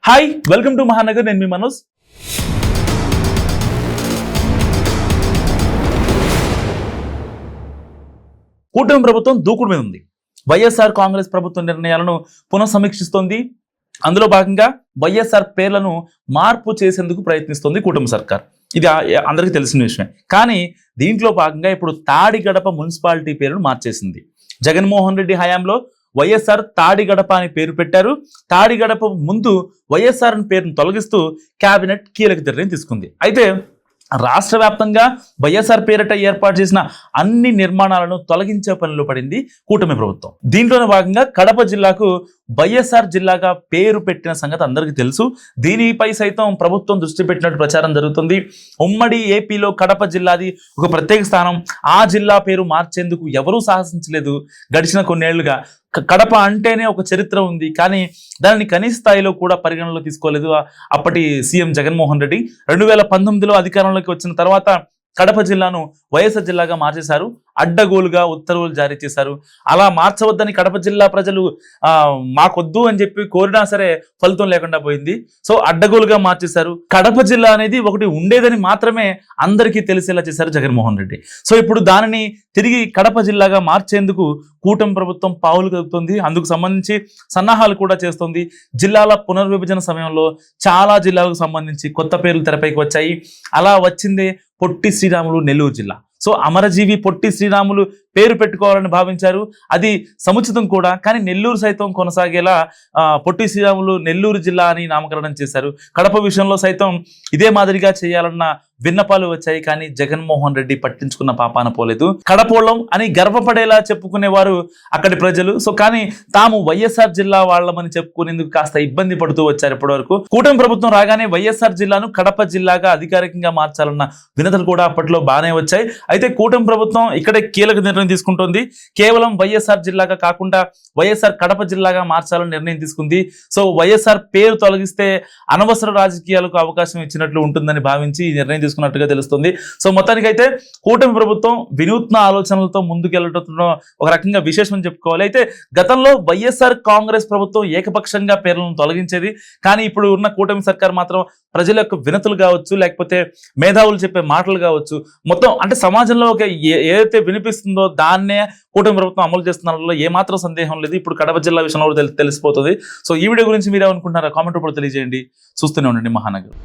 Hi welcome to Mahanagar. నేను మీ మనోజ్. కూటమి ప్రభుత్వం దూకుడు మీద ఉంది. వైఎస్ఆర్ కాంగ్రెస్ ప్రభుత్వం నిర్ణయాలను పునఃసమీక్షిస్తోంది. అందులో భాగంగా వైఎస్ఆర్ పేర్లను మార్పు చేసేందుకు ప్రయత్నిస్తోంది కూటమి సర్కార్. ఇది అందరికీ తెలిసిన విషయమే. కానీ దీంట్లో భాగంగా ఇప్పుడు తాడిగడప మున్సిపాలిటీ పేరును మార్చేసింది. జగన్మోహన్ రెడ్డి హయాంలో వైఎస్ఆర్ తాడిగడప అని పేరు పెట్టారు. తాడిగడప ముందు వైఎస్ఆర్ అని పేరును తొలగిస్తూ కేబినెట్ కీలక నిర్ణయం తీసుకుంది. అయితే రాష్ట్ర వ్యాప్తంగా వైఎస్ఆర్ పేరిట ఏర్పాటు చేసిన అన్ని నిర్మాణాలను తొలగించే పనిలో పడింది కూటమి ప్రభుత్వం. దీంట్లోనే భాగంగా కడప జిల్లాకు వైఎస్ఆర్ జిల్లాగా పేరు పెట్టిన సంగతి అందరికీ తెలుసు. దీనిపై సైతం ప్రభుత్వం దృష్టి పెట్టినట్టు ప్రచారం జరుగుతుంది. ఉమ్మడి ఏపీలో కడప జిల్లాది ఒక ప్రత్యేక స్థానం. ఆ జిల్లా పేరు మార్చేందుకు ఎవరూ సాహసించలేదు. గడిచిన కొన్నేళ్లుగా కడప అంటేనే ఒక చరిత్ర ఉంది, కానీ దానిని కనీస స్థాయిలో కూడా పరిగణనలో తీసుకోలేదు అప్పటి సీఎం జగన్మోహన్ రెడ్డి. 2019లో అధికారంలోకి వచ్చిన తర్వాత కడప జిల్లాను వైఎస్ఆర్ జిల్లాగా మార్చేశారు. అడ్డగోలుగా ఉత్తర్వులు జారీ చేశారు. అలా మార్చవద్దని కడప జిల్లా ప్రజలు మాకొద్దు అని చెప్పి కోరినా సరే ఫలితం లేకుండా పోయింది. సో అడ్డగోలుగా మార్చేశారు. కడప జిల్లా అనేది ఒకటి ఉండేదని మాత్రమే అందరికీ తెలిసేలా చేశారు జగన్మోహన్ రెడ్డి. సో ఇప్పుడు దానిని తిరిగి కడప జిల్లాగా మార్చేందుకు కూటమి ప్రభుత్వం పావులు కలుపుతుంది. అందుకు సంబంధించి సన్నాహాలు కూడా చేస్తుంది. జిల్లాల పునర్విభజన సమయంలో చాలా జిల్లాలకు సంబంధించి కొత్త పేర్లు తెరపైకి వచ్చాయి. అలా వచ్చిందే పొట్టి శ్రీరాములు నెల్లూరు జిల్లా. సో అమరజీవి పొట్టి శ్రీరాములు పేరు పెట్టుకోవాలని భావించారు. అది సముచితం కూడా. కానీ నెల్లూరు సైతం కొనసాగేలా పొట్టి శ్రీరాములు నెల్లూరు జిల్లా అని నామకరణం చేశారు. కడప విషయంలో సైతం ఇదే మాదిరిగా చేయాలన్న విన్నపాలు వచ్చాయి. కానీ జగన్మోహన్ రెడ్డి పట్టించుకున్న పాపాన పోలేదు. కడపోళం అని గర్వపడేలా చెప్పుకునేవారు అక్కడి ప్రజలు. సో కానీ తాము వైఎస్ఆర్ జిల్లా వాళ్ళమని చెప్పుకునేందుకు కాస్త ఇబ్బంది పడుతూ వచ్చారు ఇప్పటి వరకు. కూటమి ప్రభుత్వం రాగానే వైఎస్ఆర్ జిల్లాను కడప జిల్లాగా అధికారికంగా మార్చాలన్న వినతులు కూడా అప్పట్లో బాగానే వచ్చాయి. అయితే కూటమి ప్రభుత్వం ఇక్కడే కీలక నిర్ణయం తీసుకుంటోంది. కేవలం వైఎస్ఆర్ జిల్లాగా కాకుండా వైఎస్ఆర్ కడప జిల్లాగా మార్చాలని నిర్ణయం తీసుకుంది. సో వైఎస్ఆర్ పేరు తొలగిస్తే అనవసర రాజకీయాలకు అవకాశం ఇచ్చినట్లు ఉంటుందని భావించి ఈ నిర్ణయం తీసుకున్నట్టుగా తెలుస్తుంది. సో మొత్తానికైతే కూటమి ప్రభుత్వం వినూత్న ఆలోచనలతో ముందుకెళ్ళటం ఒక రకంగా విశేషం చెప్పుకోవాలి. అయితే గతంలో వైఎస్ఆర్ కాంగ్రెస్ ప్రభుత్వం ఏకపక్షంగా పేర్లను తొలగించేది. కానీ ఇప్పుడు ఉన్న కూటమి సర్కార్ మాత్రం ప్రజల యొక్క వినతులు కావచ్చు, లేకపోతే మేధావులు చెప్పే మాటలు కావచ్చు, మొత్తం అంటే సమాజంలో ఒక ఏదైతే వినిపిస్తుందో దాన్నే కూటమి ప్రభుత్వం అమలు చేస్తున్న ఏమాత్రం సందేహం లేదు. ఇప్పుడు కడప జిల్లా విషయంలో తెలిసిపోతుంది. సో ఈ వీడియో గురించి మీరేమనుకుంటున్నారా? కామెంట్ రూపంలో తెలియజేయండి. చూస్తూనే ఉండండి మహానగర్.